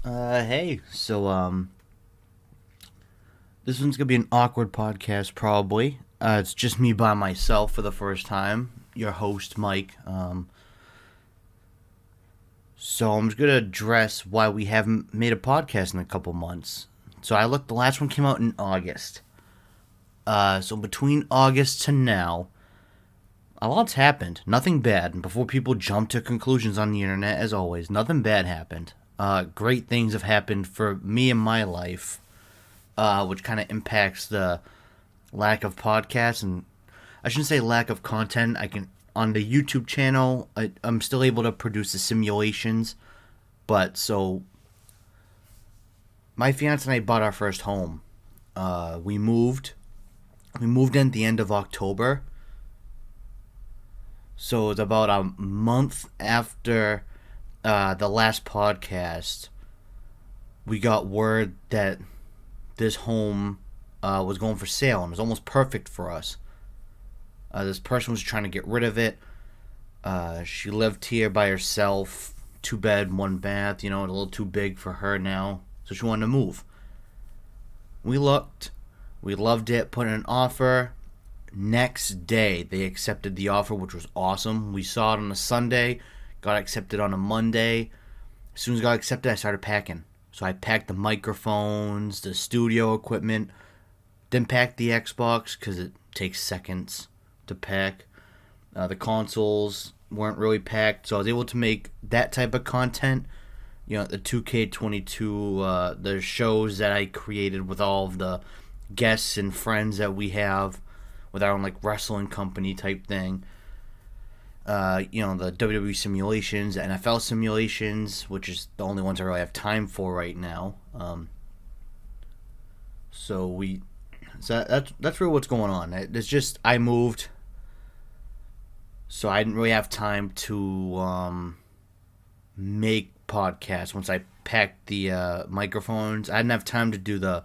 Hey, this one's gonna be an awkward podcast, probably. It's just me by myself for the first time. Your host, Mike. So I'm just gonna address why we haven't made a podcast in a couple months. So I looked. The last one came out in August. So between August to now, a lot's happened. Nothing bad. And before people jump to conclusions on the internet, as always, nothing bad happened. Great things have happened for me in my life, which kind of impacts the lack of podcasts, and I shouldn't say lack of content. I can on the YouTube channel. I'm still able to produce the simulations, but so my fiance and I bought our first home. We moved. We moved in at the end of October, so it's about a month after the last podcast. We got word that this home was going for sale and it was almost perfect for us. This person was trying to get rid of it. She lived here by herself, 2 bed, 1 bath. A little too big for her now, so she wanted to move. We looked, we loved it, put in an offer. Next day, they accepted the offer, which was awesome. We saw it on a Sunday, got accepted on a Monday. As soon as it got accepted, I started packing. So I packed the microphones, the studio equipment. Didn't pack the Xbox because it takes seconds to pack. The consoles weren't really packed, so I was able to make that type of content. The 2K22, the shows that I created with all of the guests and friends that we have with our own like wrestling company type thing. The WWE simulations, the NFL simulations, which is the only ones I really have time for right now. So we, so that's really what's going on. It's just I moved, so I didn't really have time to make podcasts. Once I packed the microphones, I didn't have time to do the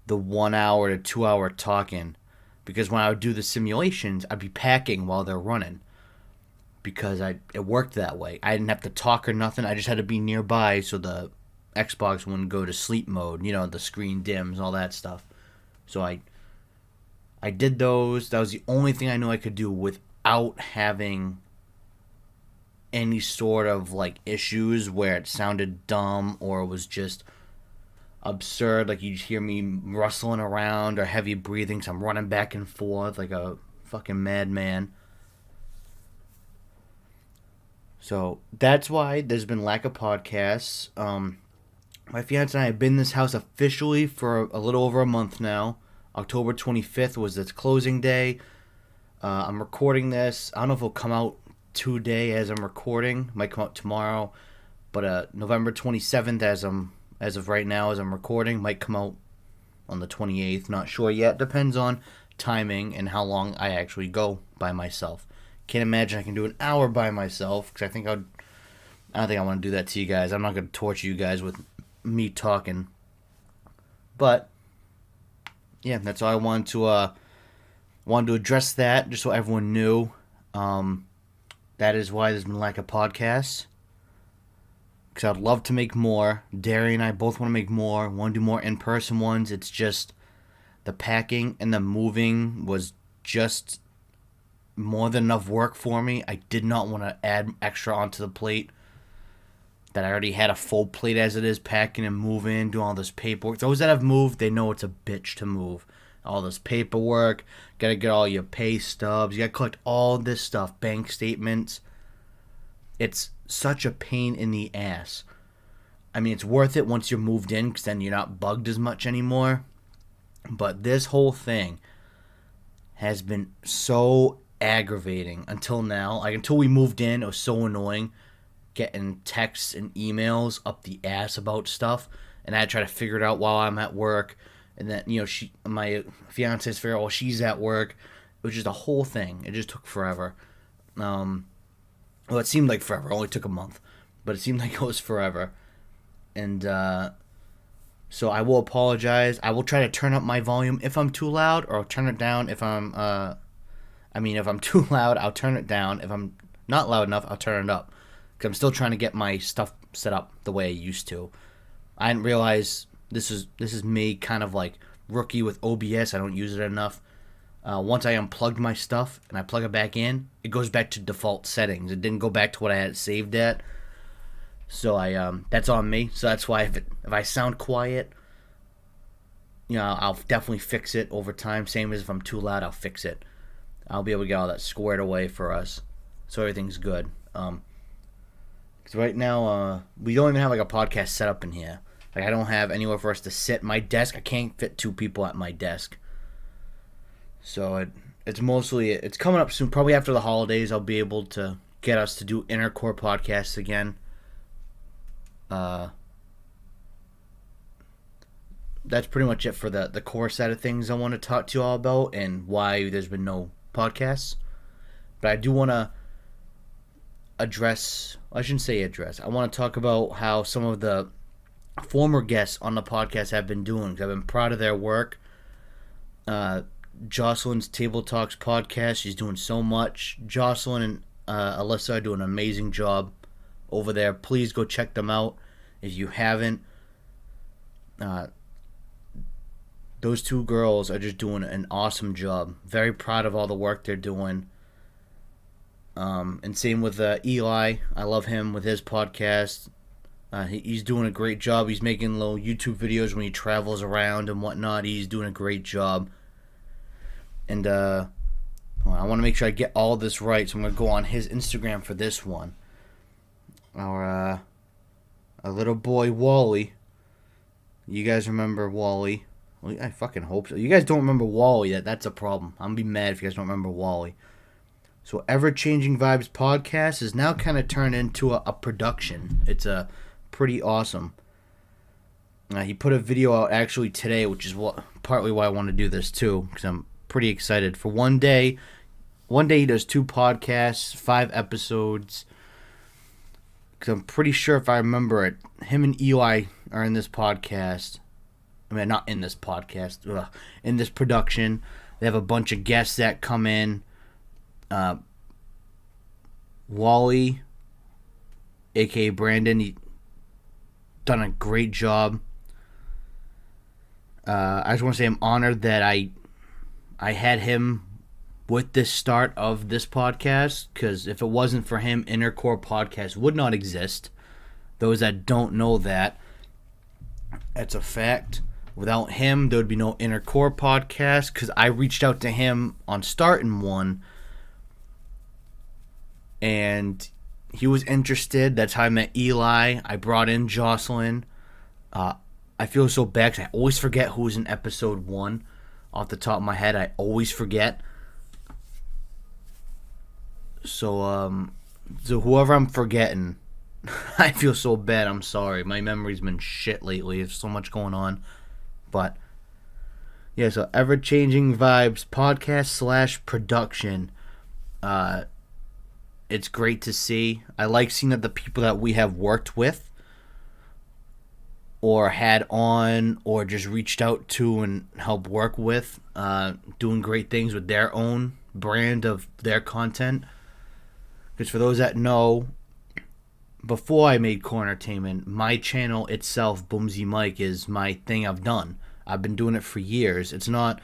1 hour to 2 hour talking, because when I would do the simulations, I'd be packing while they're running. Because it worked that way. I didn't have to talk or nothing. I just had to be nearby so the Xbox wouldn't go to sleep mode. The screen dims, all that stuff. So I did those. That was the only thing I knew I could do without having any sort of like issues where it sounded dumb or it was just absurd. Like you'd hear me rustling around or heavy breathing, so I'm running back and forth like a fucking madman. So that's why there's been lack of podcasts. My fiance and I have been in this house officially for a little over a month now. October 25th was its closing day. I'm recording this. I don't know if it'll come out today as I'm recording. It might come out tomorrow. But November 27th, as of right now, as I'm recording, might come out on the 28th. Not sure yet. Depends on timing and how long I actually go by myself. Can't imagine I can do an hour by myself, because I don't think I want to do that to you guys. I'm not going to torture you guys with me talking. But yeah, that's all I wanted to address that, just so everyone knew. That is why there's been lack of podcasts. Because I'd love to make more. Derry and I both want to make more. Want to do more in-person ones. It's just the packing and the moving was just more than enough work for me. I did not want to add extra onto the plate that I already had a full plate as it is, packing and moving, doing all this paperwork. Those that have moved, they know it's a bitch to move. All this paperwork, gotta get all your pay stubs, you gotta collect all this stuff, bank statements. It's such a pain in the ass. I mean, it's worth it once you're moved in, because then you're not bugged as much anymore. But this whole thing has been so aggravating until now. Like, until we moved in, it was so annoying getting texts and emails up the ass about stuff, and I had to try to figure it out while I'm at work. And then my fiance's figure out while she's at work. It was just a whole thing. It just took forever. Well, it seemed like forever. It only took a month, but it seemed like it was forever. And so I will apologize. I will try to turn up my volume if I'm too loud, or I'll turn it down if if I'm too loud, I'll turn it down. If I'm not loud enough, I'll turn it up. Because I'm still trying to get my stuff set up the way I used to. I didn't realize this is me kind of like rookie with OBS. I don't use it enough. Once I unplugged my stuff and I plug it back in, it goes back to default settings. It didn't go back to what I had saved at. So that's on me. So that's why if I sound quiet, I'll definitely fix it over time. Same as if I'm too loud, I'll fix it. I'll be able to get all that squared away for us, so everything's good. Because right now we don't even have like a podcast set up in here. Like I don't have anywhere for us to sit. My desk, I can't fit 2 people at my desk. So it's coming up soon. Probably after the holidays, I'll be able to get us to do Inner Core podcasts again. That's pretty much it for the core side of things I want to talk to you all about and why there's been no podcasts. But I do want to I shouldn't say address. I want to talk about how some of the former guests on the podcast have been doing. I've been proud of their work. Jocelyn's Table Talks podcast, she's doing so much. Jocelyn and Alyssa are doing an amazing job over there. Please go check them out if you haven't. Those 2 girls are just doing an awesome job. Very proud of all the work they're doing. And same with Eli. I love him with his podcast. He's doing a great job. He's making little YouTube videos when he travels around and whatnot. He's doing a great job. And I want to make sure I get all this right, so I'm going to go on his Instagram for this one. Our little boy, Wally. You guys remember Wally? Well, I fucking hope so. You guys don't remember Wally, that's a problem. I'm going to be mad if you guys don't remember Wally. So Ever Changing Vibes podcast is now kind of turned into a production. It's pretty awesome. He put a video out actually today, which is partly why I want to do this too, because I'm pretty excited. For one day he does 2 podcasts, 5 episodes. Because I'm pretty sure if I remember it, him and Eli are in this podcast. I mean, not in this podcast. In this production. They have a bunch of guests that come in. Wally, a.k.a. Brandon, he done a great job. I just want to say I'm honored that I had him with the start of this podcast, because if it wasn't for him, Inner Core podcast would not exist. Those that don't know that, that's a fact. Without him, there would be no Inner Core podcast, because I reached out to him on starting one, and he was interested. That's how I met Eli. I brought in Jocelyn. I feel so bad because I always forget who was in episode 1. Off the top of my head, I always forget. So whoever I'm forgetting, I feel so bad. I'm sorry. My memory's been shit lately. There's so much going on. But yeah, so Ever Changing Vibes podcast / production. It's great to see. I like seeing that the people that we have worked with or had on or just reached out to and helped work with, doing great things with their own brand of their content. Because for those that know, before I made Core Entertainment, my channel itself, Boomsy Mike, is my thing I've done. I've been doing it for years. It's not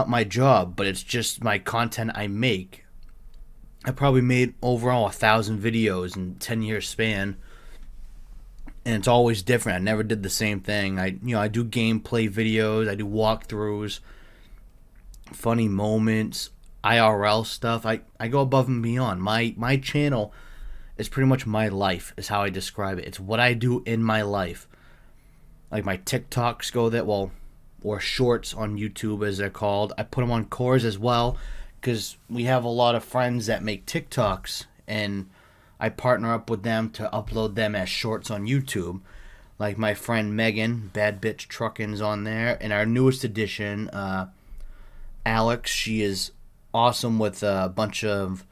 my job, but it's just my content I make. I probably made overall 1,000 videos in 10-year span, and it's always different. I never did the same thing. I do gameplay videos, I do walkthroughs, funny moments, IRL stuff. I go above and beyond. My channel is pretty much my life, is how I describe it. It's what I do in my life. Like my TikToks go that, or shorts on YouTube as they're called. I put them on Cores as well, because we have a lot of friends that make TikToks, and I partner up with them to upload them as shorts on YouTube. Like my friend Megan, Bad Bitch Truckin's on there, and our newest addition, Alex, she is awesome with a bunch of...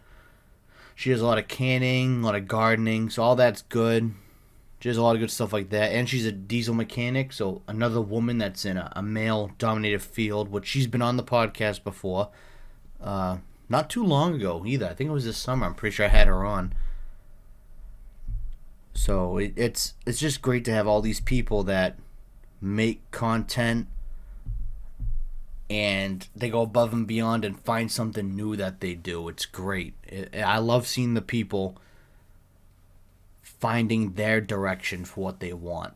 She does a lot of canning, a lot of gardening, so all that's good. She does a lot of good stuff like that, and she's a diesel mechanic, so another woman that's in a male-dominated field, which she's been on the podcast before. Not too long ago either. I think it was this summer. I'm pretty sure I had her on. So it's just great to have all these people that make content and they go above and beyond and find something new that they do. It's great. I love seeing the people finding their direction for what they want.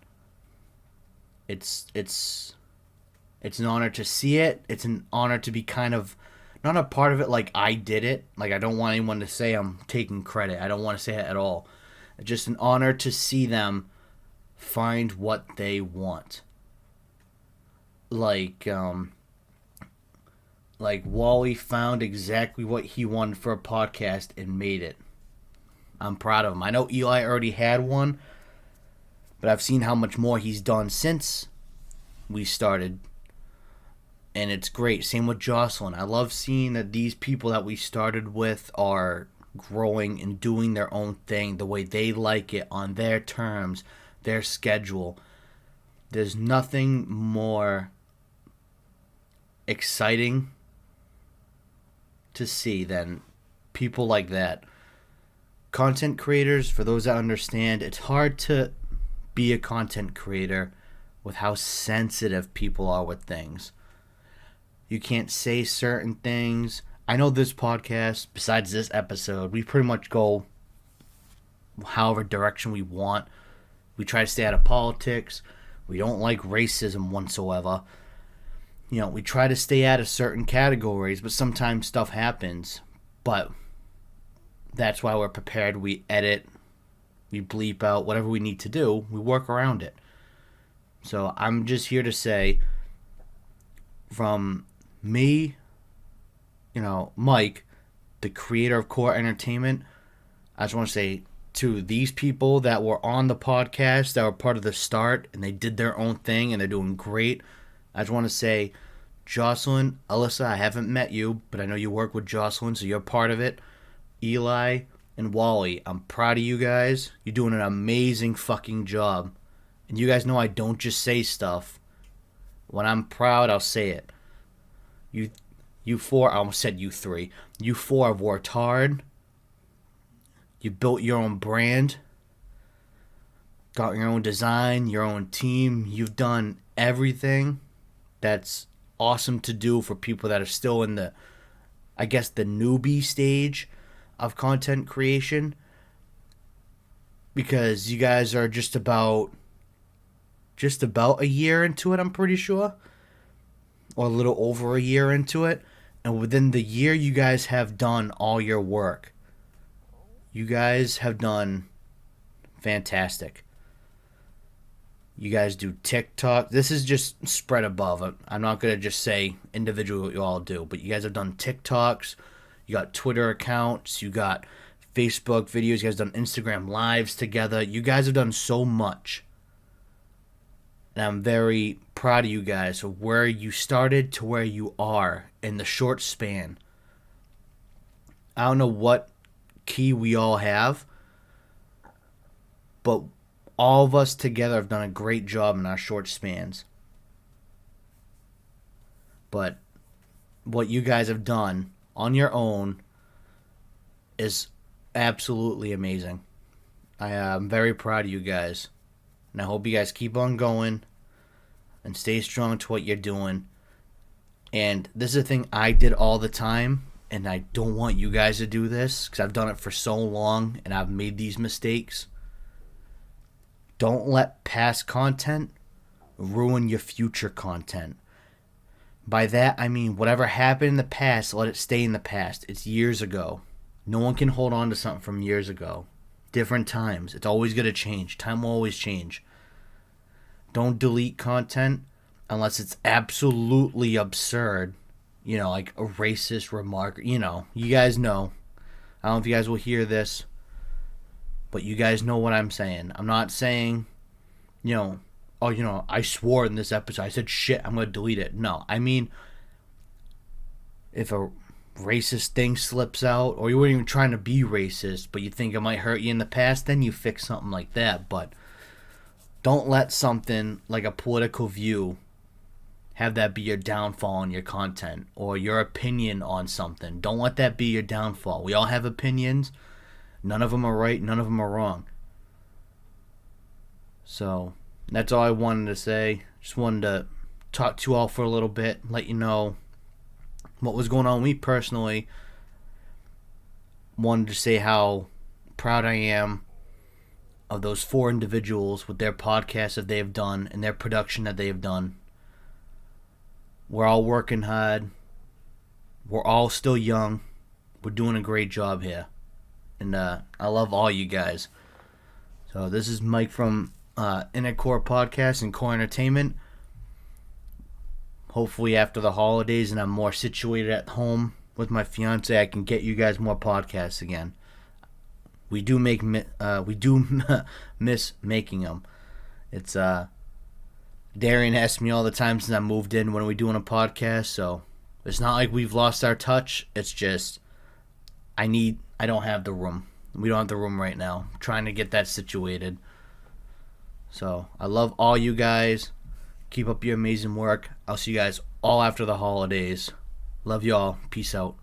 It's an honor to see it. It's an honor to be kind of not a part of it like I did it. Like I don't want anyone to say I'm taking credit. I don't want to say it at all. It's just an honor to see them find what they want. Like Wally found exactly what he wanted for a podcast and made it. I'm proud of him. I know Eli already had one, but I've seen how much more he's done since we started. And it's great. Same with Jocelyn. I love seeing that these people that we started with are growing and doing their own thing the way they like it, on their terms, their schedule. There's nothing more exciting to see than people like that. Content creators, for those that understand, it's hard to be a content creator with how sensitive people are with things. You can't say certain things. I know this podcast, besides this episode, we pretty much go however direction we want. We try to stay out of politics. We don't like racism whatsoever. We try to stay out of certain categories, but sometimes stuff happens. But that's why we're prepared. We edit, we bleep out whatever we need to do. We work around it. So I'm just here to say, from me, Mike, the creator of Core Entertainment, I just want to say to these people that were on the podcast, that were part of the start, and they did their own thing, and they're doing great. I just want to say, Jocelyn, Alyssa, I haven't met you, but I know you work with Jocelyn, so you're part of it. Eli and Wally, I'm proud of you guys. You're doing an amazing fucking job. And you guys know I don't just say stuff. When I'm proud, I'll say it. You four, I almost said you three. You four have worked hard. You built your own brand. Got your own design, your own team. You've done everything that's awesome to do for people that are still in the newbie stage of content creation. Because you guys are just about a year into it, I'm pretty sure. Or a little over a year into it. And within the year, you guys have done all your work. You guys have done fantastic. You guys do TikTok. This is just spread above. I'm not going to just say individually what you all do. But you guys have done TikToks. You got Twitter accounts. You got Facebook videos. You guys have done Instagram lives together. You guys have done so much. And I'm very proud of you guys of where you started to where you are in the short span. I don't know what key we all have, but all of us together have done a great job in our short spans. But what you guys have done on your own is absolutely amazing. I am very proud of you guys. And I hope you guys keep on going and stay strong to what you're doing. And this is a thing I did all the time, and I don't want you guys to do this because I've done it for so long and I've made these mistakes. Don't let past content ruin your future content. By that, I mean whatever happened in the past, let it stay in the past. It's years ago. No one can hold on to something from years ago. Different times. It's always going to change. Time will always change. Don't delete content unless it's absolutely absurd. Like a racist remark. You guys know. I don't know if you guys will hear this, but you guys know what I'm saying. I'm not saying, I swore in this episode. I said shit, I'm going to delete it. No, I mean, if a racist thing slips out, or you weren't even trying to be racist, but you think it might hurt you in the past, then you fix something like that. But don't let something like a political view have that be your downfall on your content, or your opinion on something. Don't let that be your downfall. We all have opinions. None of them are right, none of them are wrong. So that's all I wanted to say. Just wanted to talk to you all for a little bit, let you know what was going on with me personally. Wanted to say how proud I am of those 4 individuals with their podcasts that they have done and their production that they have done. We're all working hard. We're all still young. We're doing a great job here. And I love all you guys. So this is Mike from Intercore Podcast and Core Entertainment. Hopefully after the holidays and I'm more situated at home with my fiance, I can get you guys more podcasts again. We do miss making them. It's Darian asks me all the time since I moved in, when are we doing a podcast? So it's not like we've lost our touch. It's just I don't have the room. We don't have the room right now. I'm trying to get that situated. So I love all you guys. Keep up your amazing work. I'll see you guys all after the holidays. Love y'all. Peace out.